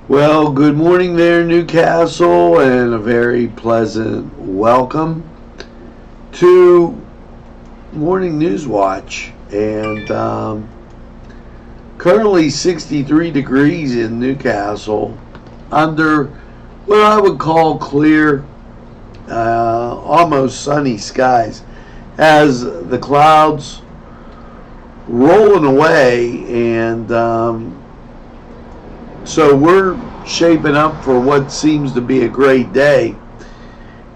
Well, good morning there, Newcastle, and a very pleasant welcome to Morning Newswatch. And currently 63 degrees in Newcastle under what I would call clear, almost sunny skies as the clouds rolling away and so we're shaping up for what seems to be a great day.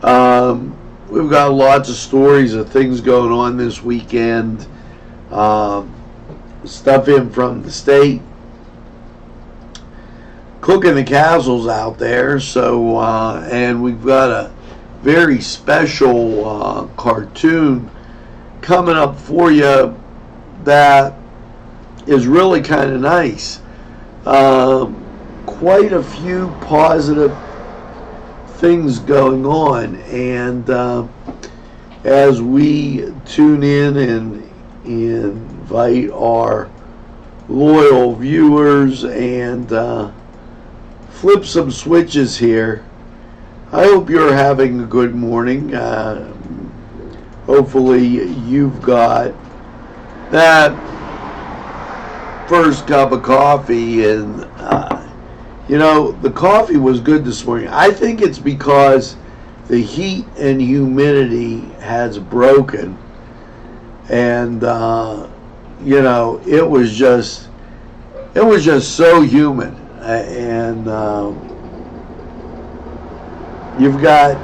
We've got lots of stories of things going on this weekend. Stuff in from the state. Cooking the castles out there. So, and we've got a very special cartoon coming up for you that is really kind of nice. Quite a few positive things going on, and as we tune in and invite our loyal viewers and flip some switches here, I hope you're having a good morning. Hopefully you've got that first cup of coffee, and the coffee was good this morning. I think it's because the heat and humidity has broken, and it was just so humid, and you've got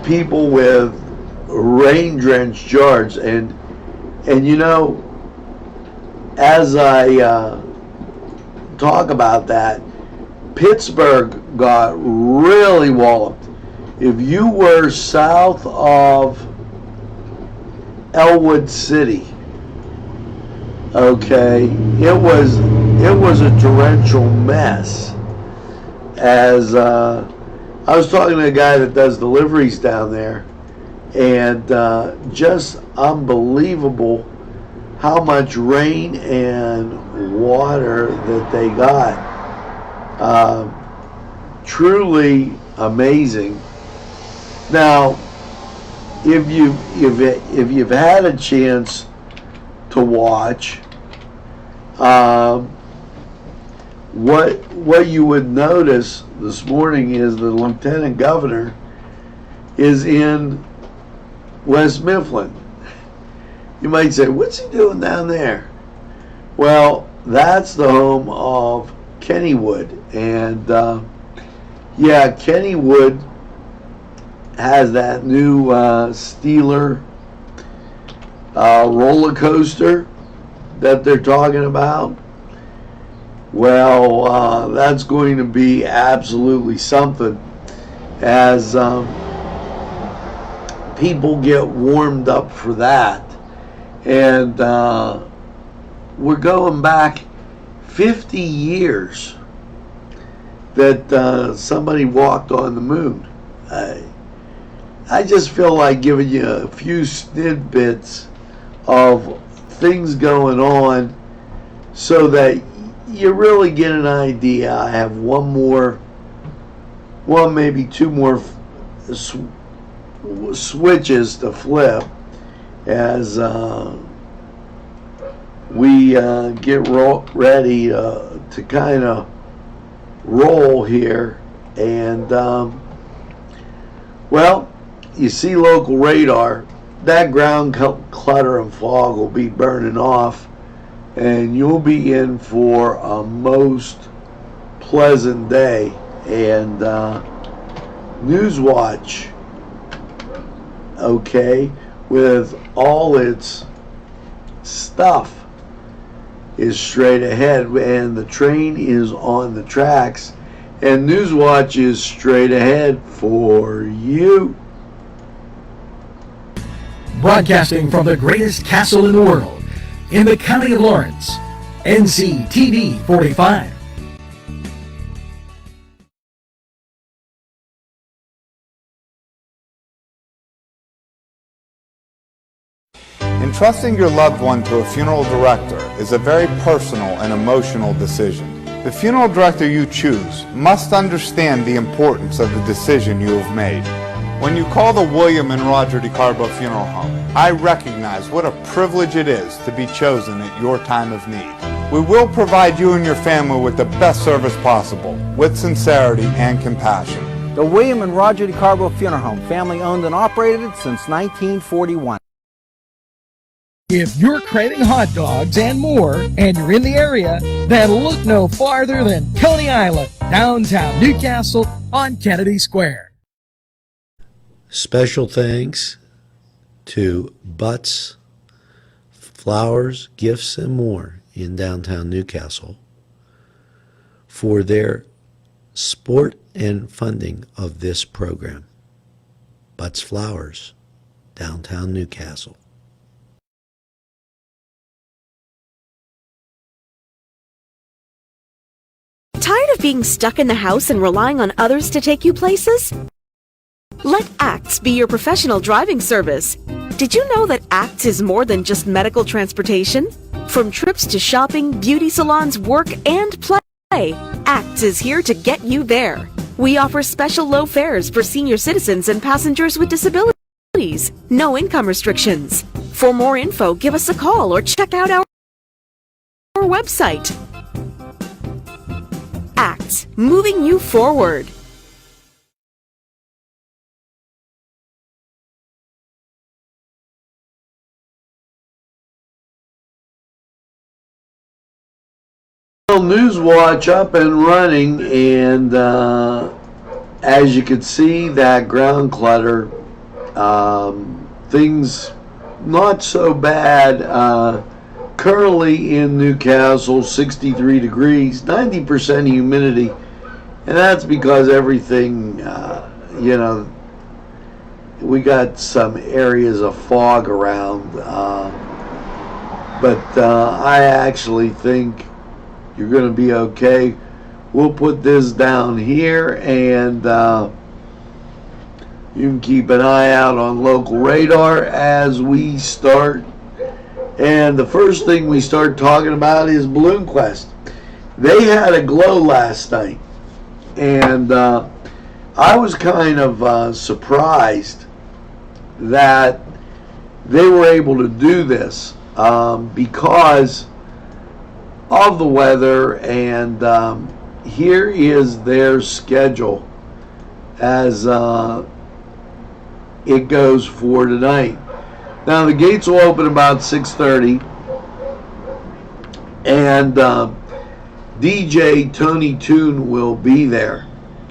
people with rain-drenched yards, and as I talk about that, Pittsburgh got really walloped. If you were south of Elwood City, okay, it was a torrential mess. As I was talking to a guy that does deliveries down there, and just unbelievable how much rain and water that they got. Truly amazing. Now, if you've had a chance to watch, what you would notice this morning is the lieutenant governor is in West Mifflin. You might say, what's he doing down there? Well, that's the home of Kennywood. And Kennywood has that new Steeler roller coaster that they're talking about. Well, that's going to be absolutely something as people get warmed up for that. And we're going back 50 years that somebody walked on the moon. I just feel like giving you a few snippets of things going on so that you really get an idea. I have maybe two more switches to flip as we get ready to kind of roll here. And you see local radar, that ground clutter and fog will be burning off, and you'll be in for a most pleasant day. And Newswatch, okay, with all its stuff, is straight ahead, and the train is on the tracks, and Newswatch is straight ahead for you. Broadcasting from the greatest castle in the world, in the county of Lawrence, Nctv45. Entrusting your loved one to a funeral director is a very personal and emotional decision. The funeral director you choose must understand the importance of the decision you have made. When you call the William and Roger DeCarbo Funeral Home, I recognize what a privilege it is to be chosen at your time of need. We will provide you and your family with the best service possible, with sincerity and compassion. The William and Roger DeCarbo Funeral Home, family owned and operated since 1941. If you're craving hot dogs and more, and you're in the area, then look no farther than Coney Island, downtown Newcastle on Kennedy Square. Special thanks to Butts, Flowers, Gifts, and More in downtown Newcastle for their support and funding of this program. Butts Flowers, downtown Newcastle. Tired of being stuck in the house and relying on others to take you places? Let ACTS be your professional driving service. Did you know that ACTS is more than just medical transportation? From trips to shopping, beauty salons, work, and play, ACTS is here to get you there. We offer special low fares for senior citizens and passengers with disabilities. No income restrictions. For more info, give us a call or check out our website. ACTS, moving you forward. Newswatch up and running, and as you can see, that ground clutter, things not so bad. Currently in Newcastle, 63 degrees, 90% humidity, and that's because everything, we got some areas of fog around, but I actually think you're going to be okay. We'll put this down here, and you can keep an eye out on local radar as we start. And the first thing we start talking about is Balloon Quest. They had a glow last night, and I was kind of surprised that they were able to do this because of the weather, and here is their schedule as it goes for tonight. Now the gates will open about 6:30, and DJ Tony Toon will be there.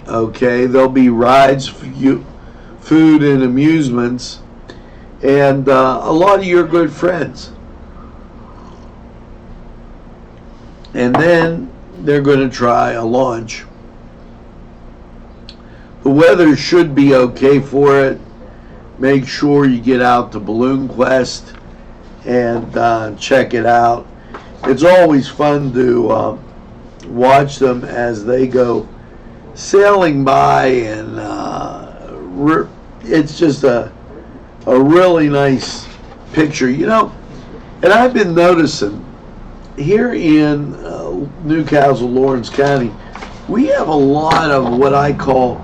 Okay, there'll be rides, food and amusements, and a lot of your good friends. And then they're going to try a launch. The weather should be okay for it. Make sure you get out to Balloon Quest and check it out. It's always fun to watch them as they go sailing by, and it's just a really nice picture, And I've been noticing here in Newcastle, Lawrence County, we have a lot of what I call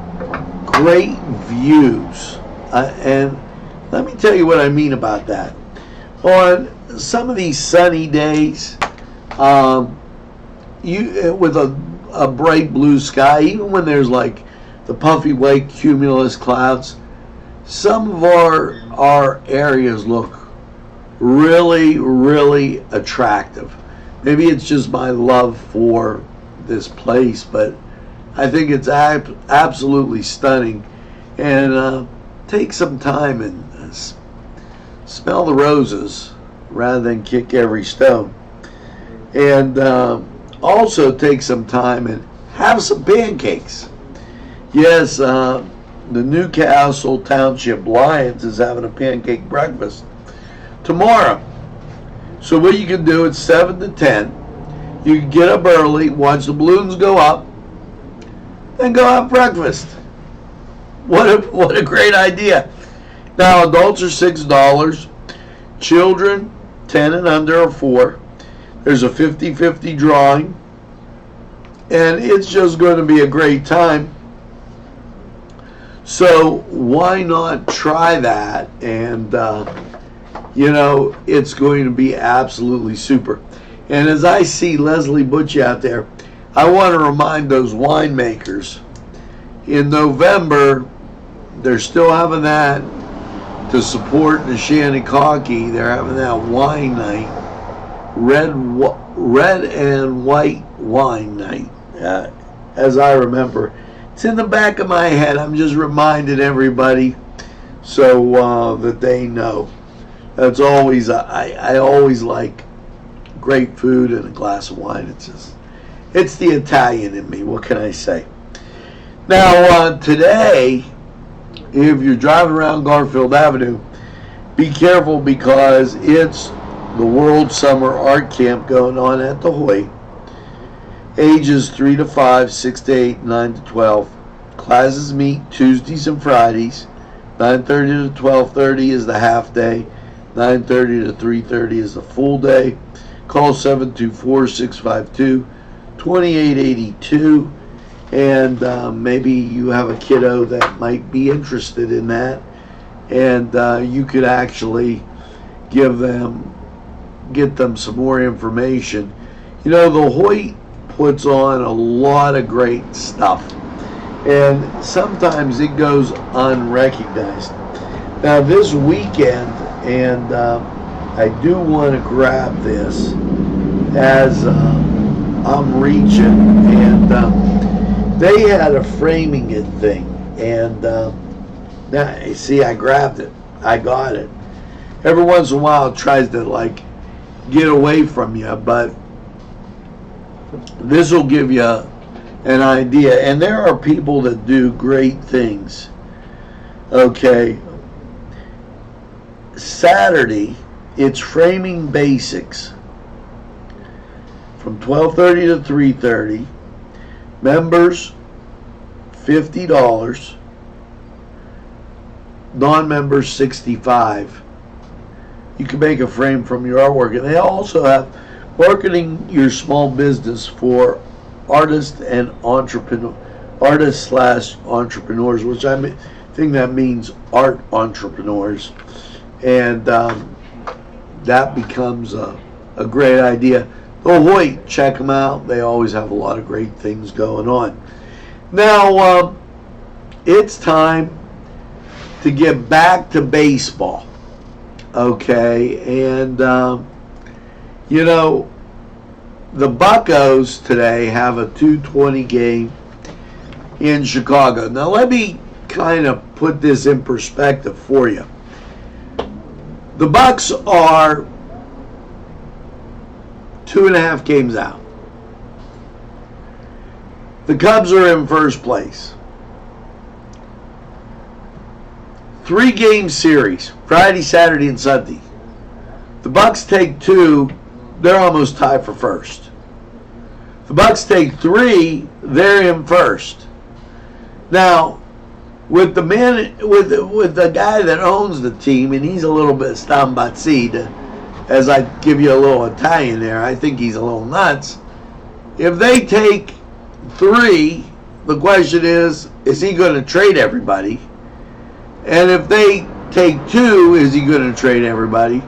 great views. And let me tell you what I mean about that. On some of these sunny days, with a bright blue sky, even when there's like the puffy white cumulus clouds, some of our areas look really, really attractive. Maybe it's just my love for this place, but I think it's absolutely stunning. And take some time and smell the roses rather than kick every stone. And also take some time and have some pancakes. Yes, the Newcastle Township Lions is having a pancake breakfast tomorrow. So what you can do, it's 7 to 10. You can get up early, watch the balloons go up, then go have breakfast. What a great idea. Now, adults are $6. Children, 10 and under, are $4. There's a 50-50 drawing. and it's just going to be a great time. So why not try that? And it's going to be absolutely super. And as I see Leslie Butchie out there, I want to remind those winemakers, in November, they're still having that to support Neshannock. They're having that wine night, red and white wine night, as I remember. It's in the back of my head. I'm just reminding everybody so that they know. That's always, I always like great food and a glass of wine. It's the Italian in me. What can I say? Now, today, if you're driving around Garfield Avenue, be careful because it's the World Summer Art Camp going on at the Hoyt. Ages 3 to 5, 6 to 8, 9 to 12. Classes meet Tuesdays and Fridays. 9:30 to 12:30 is the half day. 9:30 to 3:30 is the full day. Call 724-652-2882. And maybe you have a kiddo that might be interested in that. And you could actually get them some more information. The Hoyt puts on a lot of great stuff, and sometimes it goes unrecognized. Now this weekend, and I do want to grab this as I'm reaching, and they had a framing it thing, and now you see I grabbed it, I got it. Every once in a while it tries to get away from you, but this will give you an idea. And there are people that do great things. Okay, Saturday, it's Framing Basics from 12:30 to 3:30. Members, $50. Non-members, $65. You can make a frame from your artwork. And they also have marketing your small business for artists and artists/entrepreneurs, which I think that means art entrepreneurs. And that becomes a great idea. The Hoyt, check them out. They always have a lot of great things going on. Now, it's time to get back to baseball. Okay, and the Buccos today have a 2:20 game in Chicago. Now let me kind of put this in perspective for you. The Bucks are 2.5 games out. The Cubs are in first place. 3-game series, Friday, Saturday, and Sunday. The Bucks take 2, they're almost tied for first. The Bucks take 3, they're in first. Now, with the guy that owns the team, and he's a little bit stambazzi, as I give you a little Italian there, I think he's a little nuts. If they take 3, the question is he going to trade everybody? And if they take 2, is he going to trade everybody?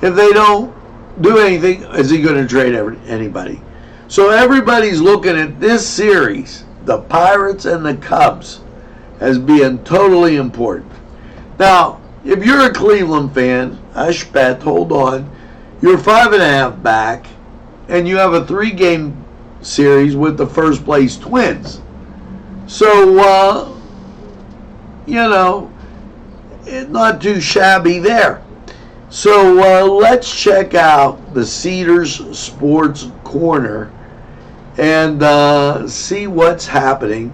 If they don't do anything, is he going to trade anybody? So everybody's looking at this series, the Pirates and the Cubs, as being totally important. Now, if you're a Cleveland fan, hold on, you're 5.5 back, and you have a 3-game series with the first place Twins. So, it's not too shabby there. So let's check out the Cedars Sports Corner and see what's happening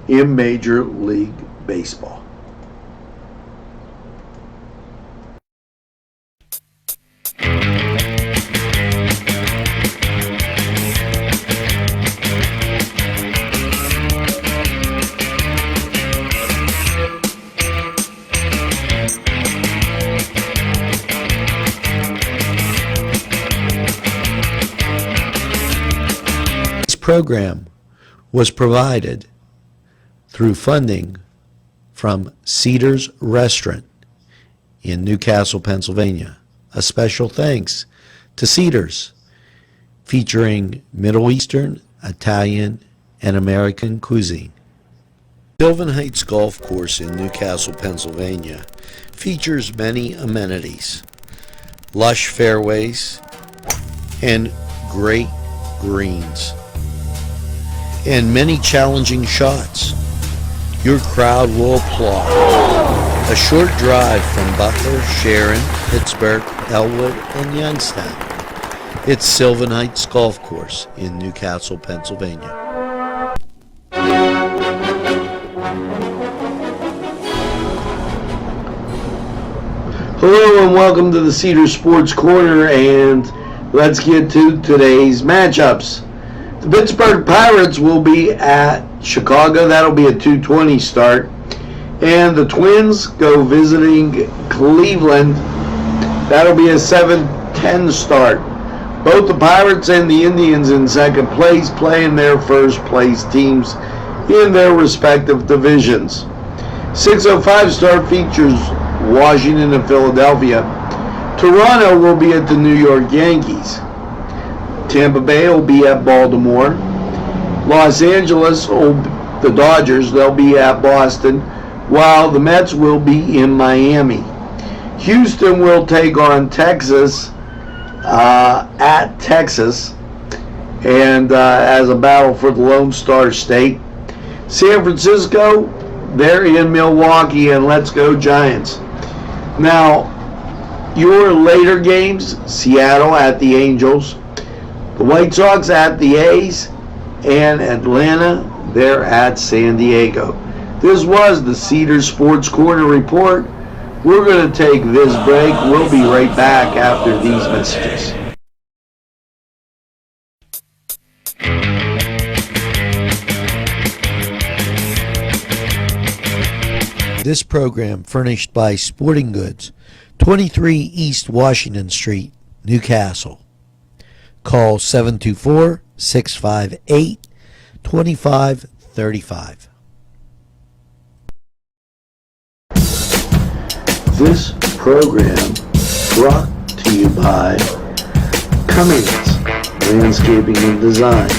in Major League Baseball. program was provided through funding from Cedars Restaurant in Newcastle, Pennsylvania. A special thanks to Cedars, featuring Middle Eastern, Italian, and American cuisine. Sylvan Heights Golf Course in Newcastle, Pennsylvania features many amenities, lush fairways, and great greens, and many challenging shots. Your crowd will applaud. A short drive from Butler, Sharon, Pittsburgh, Elwood, and Youngstown. It's Sylvan Heights Golf Course in Newcastle, Pennsylvania. Hello and welcome to the Cedar Sports Corner, and let's get to today's matchups. The Pittsburgh Pirates will be at Chicago. That'll be a 2:20 start. And the Twins go visiting Cleveland. That'll be a 7:10 start. Both the Pirates and the Indians in second place playing their first place teams in their respective divisions. 6:05 start features Washington and Philadelphia. Toronto will be at the New York Yankees. Tampa Bay will be at Baltimore. Los Angeles, the Dodgers, they'll be at Boston, while the Mets will be in Miami. Houston will take on Texas at Texas, and as a battle for the Lone Star State. San Francisco, they're in Milwaukee, and let's go Giants. Now, your later games, Seattle at the Angels, the White Sox at the A's, and Atlanta, they're at San Diego. This was the Cedar Sports Corner Report. We're going to take this break. We'll be right back after these messages. This program furnished by Sporting Goods, 23 East Washington Street, Newcastle. Call 724-658-2535. This program brought to you by Cummings Landscaping and Design.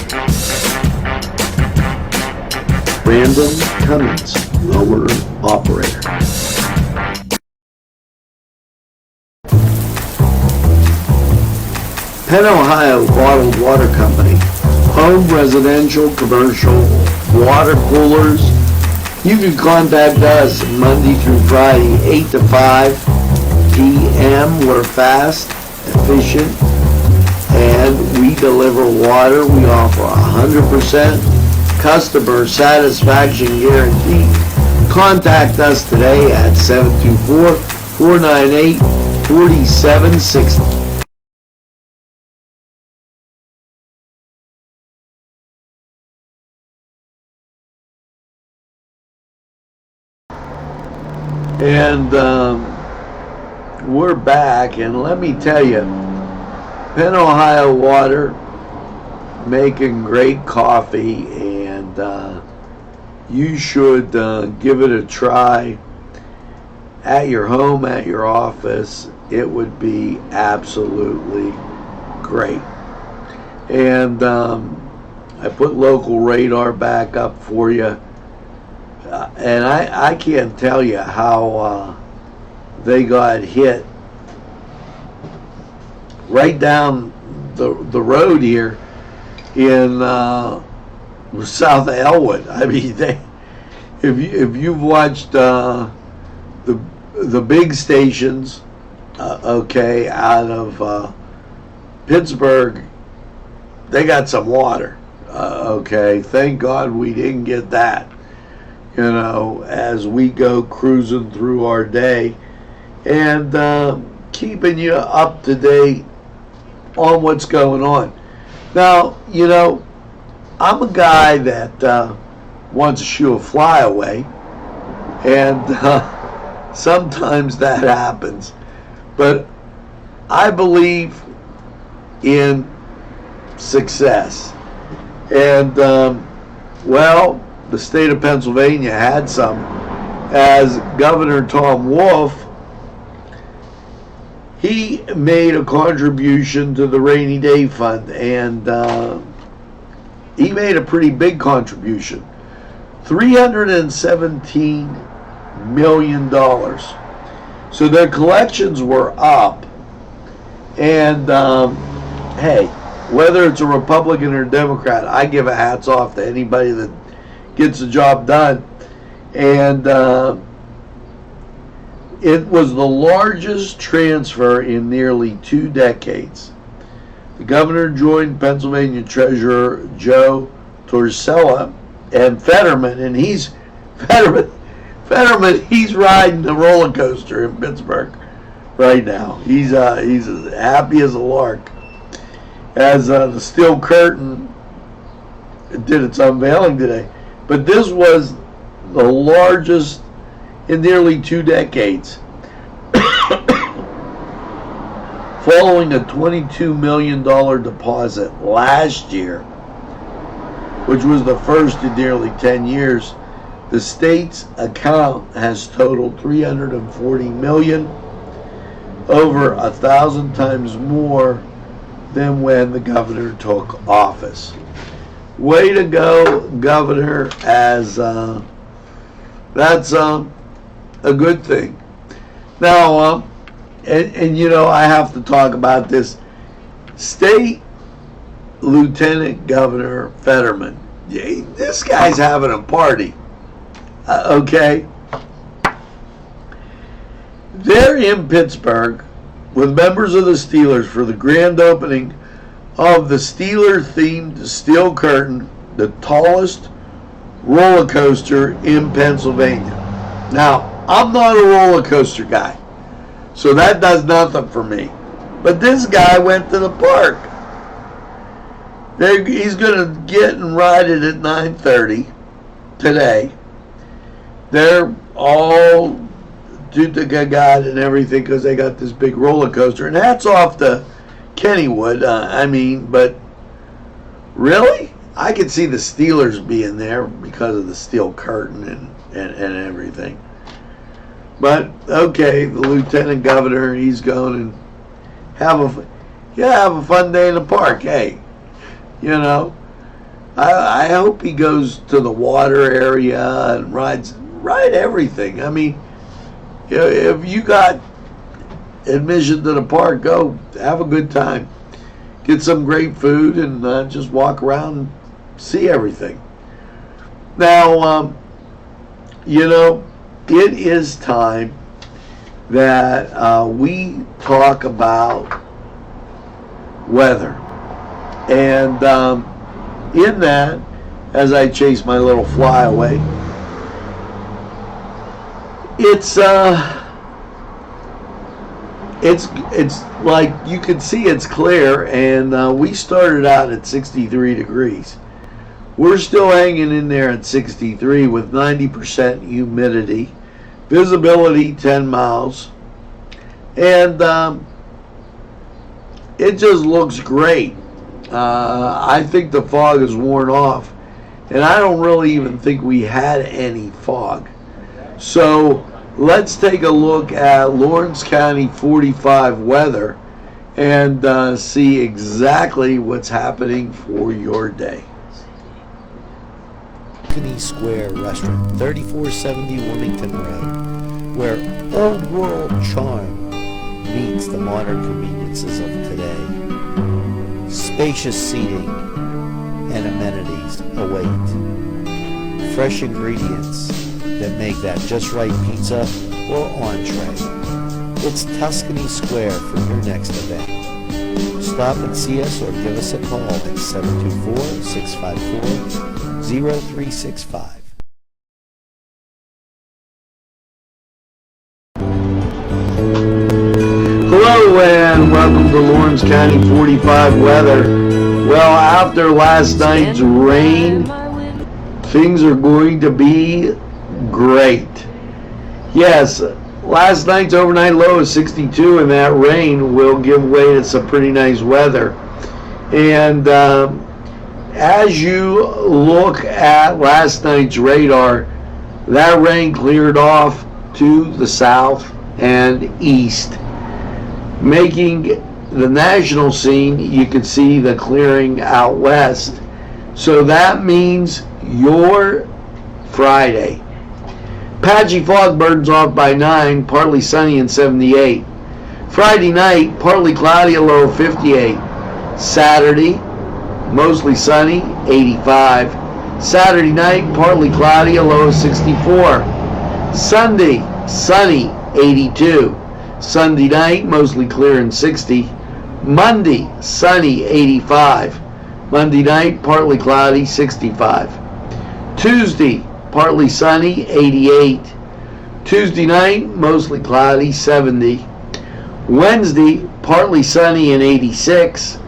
Brandon Cummings, Lower Operator. Penn, Ohio Bottled Water Company. Home, residential, commercial, water coolers. You can contact us Monday through Friday, 8 to 5 p.m. We're fast, efficient, and we deliver water. We offer 100% customer satisfaction guarantee. Contact us today at 724-498-4760. And we're back, and let me tell you, Penn, Ohio Water, making great coffee, and you should give it a try at your home, at your office. It would be absolutely great. And I put local radar back up for you. And I can't tell you how they got hit right down the road here in south of Elwood. I mean, if you've watched the big stations, okay, out of Pittsburgh, they got some water. Okay, thank God we didn't get that. You know, as we go cruising through our day, and keeping you up to date on what's going on. Now, you know, I'm a guy that wants to shoo a fly away, and sometimes that happens. But I believe in success. And, well, the state of Pennsylvania had some, as Governor Tom Wolf, he made a contribution to the rainy day fund, and he made a pretty big contribution, $317 million. So their collections were up, and hey, whether it's a Republican or Democrat, I give a hats off to anybody that gets the job done. And it was the largest transfer in nearly 2 decades. The governor joined Pennsylvania Treasurer Joe Torsella and Fetterman, and Fetterman, he's riding the roller coaster in Pittsburgh right now. He's as happy as a lark, as the steel curtain did its unveiling today. But this was the largest in nearly 2 decades, following a $22 million deposit last year, which was the first in nearly 10 years. The state's account has totaled $340 million, over 1,000 times more than when the governor took office. Way to go, Governor, as that's a good thing. Now, and you know, I have to talk about this. State Lieutenant Governor Fetterman, this guy's having a party. Okay? They're in Pittsburgh with members of the Steelers for the grand opening of the Steeler-themed steel curtain, the tallest roller coaster in Pennsylvania. Now, I'm not a roller coaster guy, so that does nothing for me. But this guy went to the park. He's going to get and ride it at 9:30 today. They're all toot-the-gaga and everything because they got this big roller coaster. And hats off to Kennywood. But really? I could see the Steelers being there because of the steel curtain and everything. But, okay, the Lieutenant Governor, he's going and have a fun day in the park. Hey, you know, I hope he goes to the water area and ride everything. I mean, if you got admission to the park, go have a good time. Get some great food and just walk around and see everything. Now, you know, it is time that we talk about weather. And in that, as I chase my little fly away, it's like you can see it's clear, and we started out at 63 degrees. We're still hanging in there at 63 with 90% humidity, visibility 10 miles, and it just looks great. I think the fog is worn off, and I don't really even think we had any fog. So let's take a look at Lawrence County 45 weather and see exactly what's happening for your day. Tuscany Square Restaurant, 3470 Wilmington Road, where old world charm meets the modern conveniences of today. Spacious seating and amenities await. Fresh ingredients that make that just right pizza or entree. It's Tuscany Square for your next event. Stop and see us or give us a call at 724-654-0365. Hello and welcome to Lawrence County 45 weather. Well, after last night's rain, things are going to be great. Yes, last night's overnight low is 62, and that rain will give way to some pretty nice weather. And as you look at last night's radar, that rain cleared off to the south and east, making the national scene. You can see the clearing out west. So that means your Friday. Patchy fog burdens off by 9, partly sunny and 78. Friday night, partly cloudy, a low of 58. Saturday, mostly sunny, 85. Saturday night, partly cloudy, a low of 64. Sunday, sunny, 82. Sunday night, mostly clear and 60. Monday, sunny, 85. Monday night, partly cloudy, 65. Tuesday, partly sunny, 88. Tuesday night, mostly cloudy, 70. Wednesday, partly sunny and 86.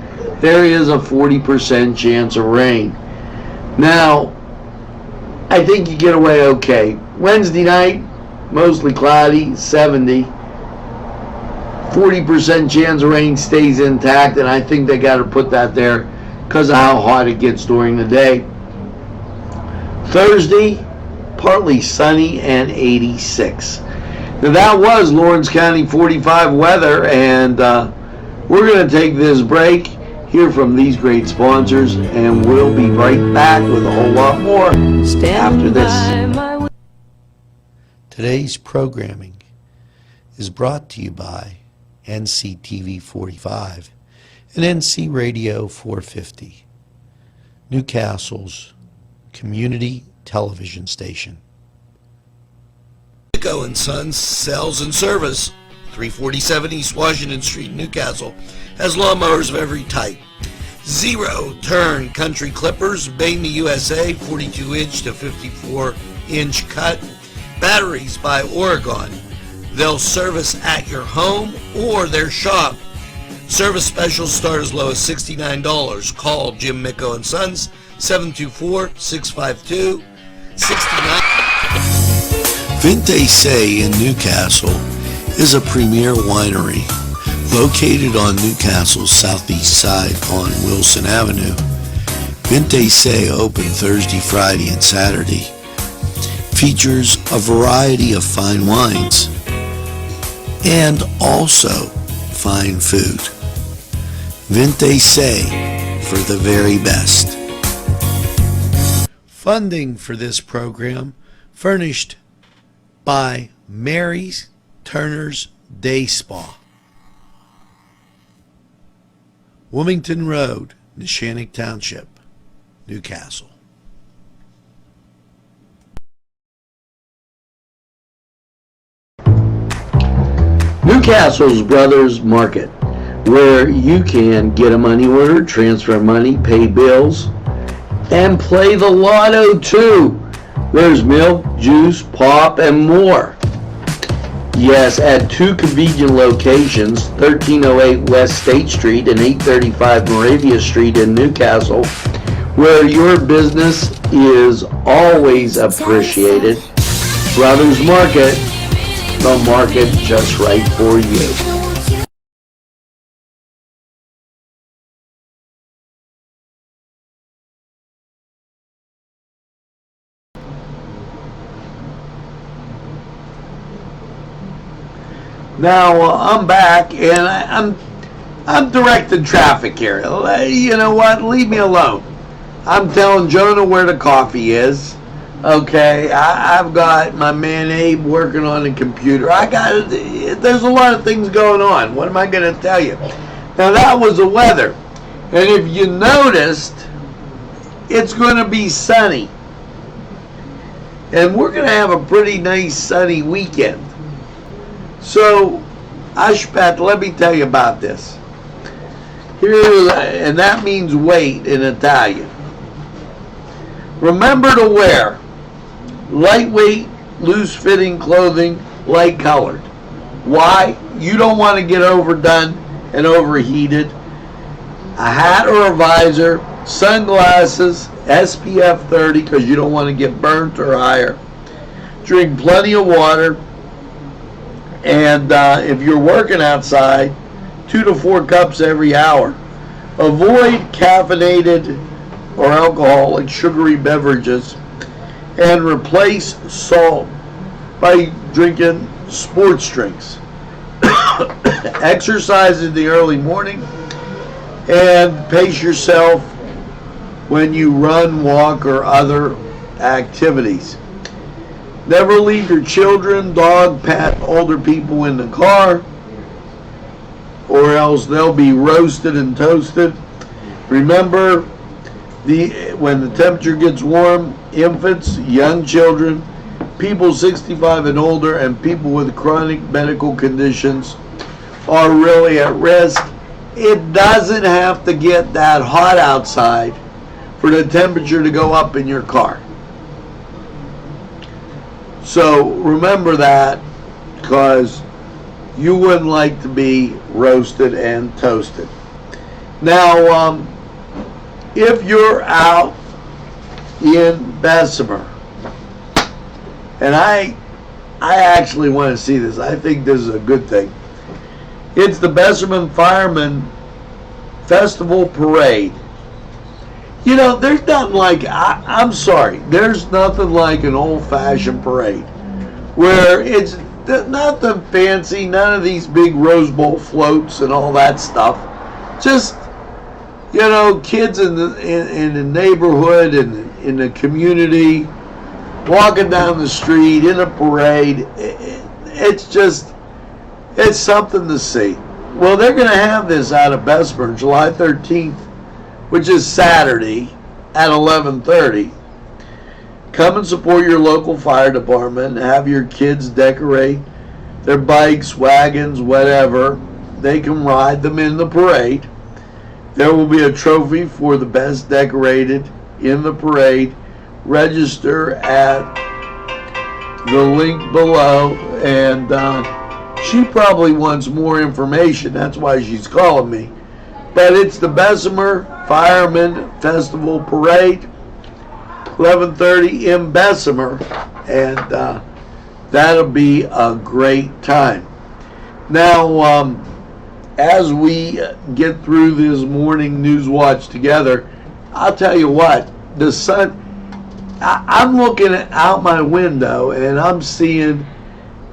There is a 40% chance of rain. Now, I think you get away okay. Wednesday night, mostly cloudy, 70. 40% chance of rain stays intact, and I think they got to put that there because of how hot it gets during the day. Thursday, partly sunny and 86. Now that was Lawrence County 45 weather, and we're going to take this break, hear from these great sponsors, and we'll be right back with a whole lot more after this. Today's programming is brought to you by Nctv45 and NC Radio 450, Newcastle's community television station. Nicco & Sons Sales and Service, 347 East Washington Street, Newcastle, has lawnmowers of every type. Zero-turn country clippers, made in the USA, 42-inch to 54-inch cut. Batteries by Oregon. They'll service at your home or their shop. Service specials start as low as $69. Call Jim Nicco & Sons, 724-652-69. Vinte Say in Newcastle is a premier winery located on Newcastle's southeast side on Wilson Avenue. Vinte Say open Thursday, Friday, and Saturday. Features a variety of fine wines and also fine food. Vinte Say for the very best. Funding for this program furnished by Mary's Turner's Day Spa, Wilmington Road, Neshannock Township, Newcastle. Newcastle's Brothers Market, where you can get a money order, transfer money, pay bills, and play the lotto too. There's milk, juice, pop, and more. Yes, at two convenient locations, 1308 West State Street and 835 Moravia Street in Newcastle, where your business is always appreciated. Brothers Market, the market just right for you. Now I'm back, and I'm directing traffic here. You know what? Leave me alone. I'm telling Jonah where the coffee is. Okay, I've got my man Abe working on the computer. There's a lot of things going on. What am I going to tell you? Now that was the weather, and if you noticed, it's going to be sunny, and we're going to have a pretty nice sunny weekend. So, Ashpat, let me tell you about this. And that means wait in Italian. Remember to wear lightweight, loose-fitting clothing, light-colored. Why? You don't want to get overdone and overheated. A hat or a visor, sunglasses, SPF 30 because you don't want to get burnt or higher. Drink plenty of water. And if you're working outside, 2 to 4 cups every hour. Avoid caffeinated or alcoholic sugary beverages, and replace salt by drinking sports drinks. Exercise in the early morning, and pace yourself when you run, walk, or other activities. Never leave your children, dog, pet, older people in the car, or else they'll be roasted and toasted. Remember, when the temperature gets warm, infants, young children, people 65 and older, and people with chronic medical conditions are really at risk. It doesn't have to get that hot outside for the temperature to go up in your car. So remember that, because you wouldn't like to be roasted and toasted. Now, if you're out in Bessemer, and I actually want to see this. I think this is a good thing. It's the Bessemer Fireman Festival Parade. You know, there's nothing like, I'm sorry, there's nothing like an old-fashioned parade where it's nothing fancy, none of these big Rose Bowl floats and all that stuff. Just, you know, kids in the neighborhood and in the community, walking down the street in a parade. It's something to see. Well, they're going to have this out of Bessemer July 13th, which is Saturday at 11:30. Come and support your local fire department. Have your kids decorate their bikes, wagons, whatever. They can ride them in the parade. There will be a trophy for the best decorated in the parade. Register at the link below, and she probably wants more information. That's why she's calling me. But it's the Bessemer Fireman Festival Parade, 11:30 in Bessemer, and that'll be a great time. Now, as we get through this morning news watch together, I'll tell you what, the sun, I'm looking out my window and I'm seeing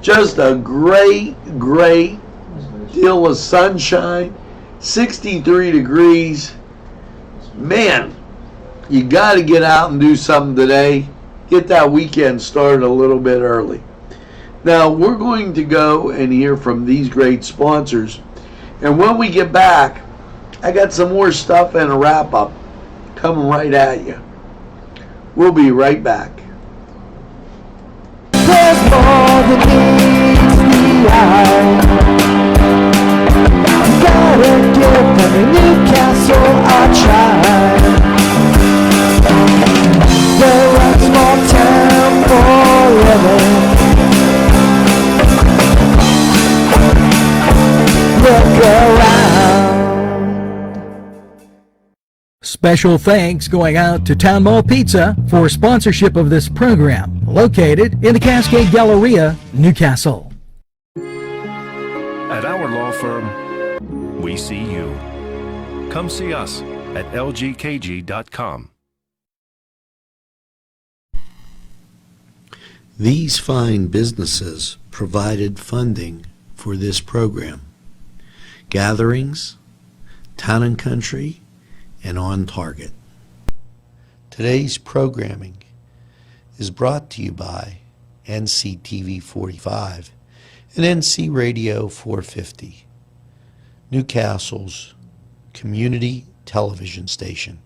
just a great deal of sunshine, 63 degrees. Man, you got to get out and do something today. Get that weekend started a little bit early. Now, we're going to go and hear from these great sponsors. And when we get back, I got some more stuff and a wrap-up coming right at you. We'll be right back. There's more than meets the eye. You gotta give them Newcastle a try. They're a small town for living. Look around. Special thanks going out to Town Mall Pizza for sponsorship of this program, located in the Cascade Galleria, Newcastle. At our law firm, we see you. Come see us at lgkg.com. These fine businesses provided funding for this program. Gatherings, Town and Country, and On Target. Today's programming is brought to you by Nctv45 and NC Radio 450, Newcastle's community television station.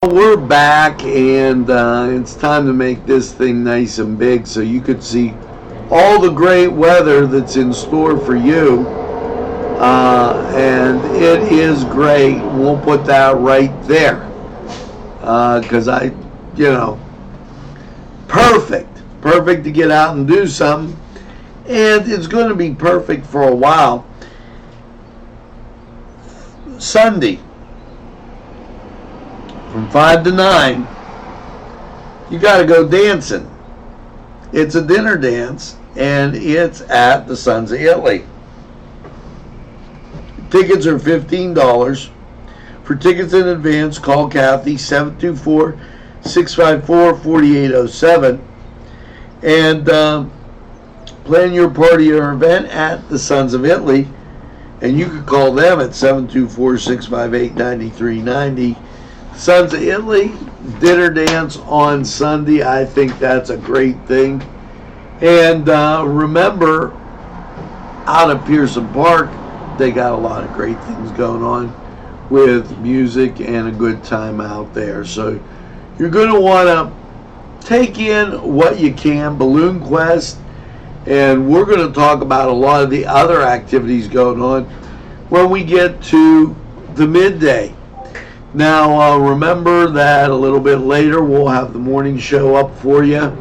We're back, and it's time to make this thing nice and big so you could see all the great weather that's in store for you. And it is great. We'll put that right there. Because perfect to get out and do something. And it's going to be perfect for a while. Sunday, from 5 to 9, you got to go dancing It's a dinner dance, and it's at the Sons of Italy. Tickets are $15. For tickets in advance, call Kathy, 724-654-4807. And plan your party or event at the Sons of Italy. And you can call them at 724-658-9390. Sons of Italy, dinner dance on Sunday. I think that's a great thing. And remember, out at Pearson Park, they got a lot of great things going on with music and a good time out there. So you're going to want to take in what you can. Balloon Quest, and we're going to talk about a lot of the other activities going on when we get to the midday. Now, remember that a little bit later we'll have the morning show up for you,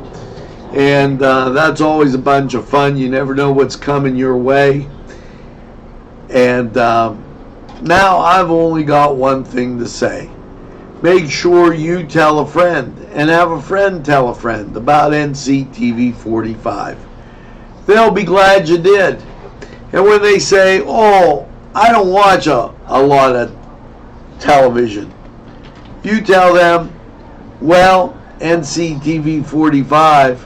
and that's always a bunch of fun. You never know what's coming your way. And now I've only got one thing to say. Make sure you tell a friend, and have a friend tell a friend about Nctv45. They'll be glad you did. And when they say, oh, I don't watch a lot of television, you tell them, well, Nctv45,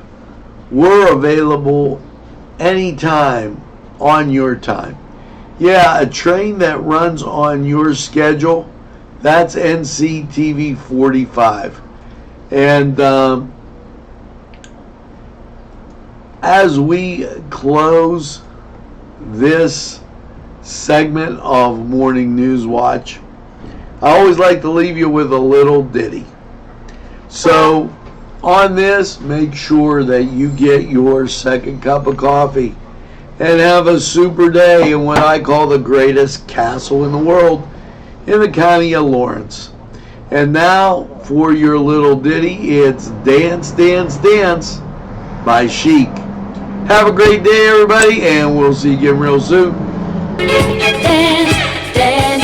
we're available anytime on your time. Yeah, a train that runs on your schedule, that's Nctv45. And as we close this segment of Morning News Watch, I always like to leave you with a little ditty. So on this, make sure that you get your second cup of coffee and have a super day in what I call the greatest castle in the world, in the county of Lawrence. And now for your little ditty, it's Dance, Dance, Dance by Chic. Have a great day, everybody, and we'll see you again real soon. Dance, dance.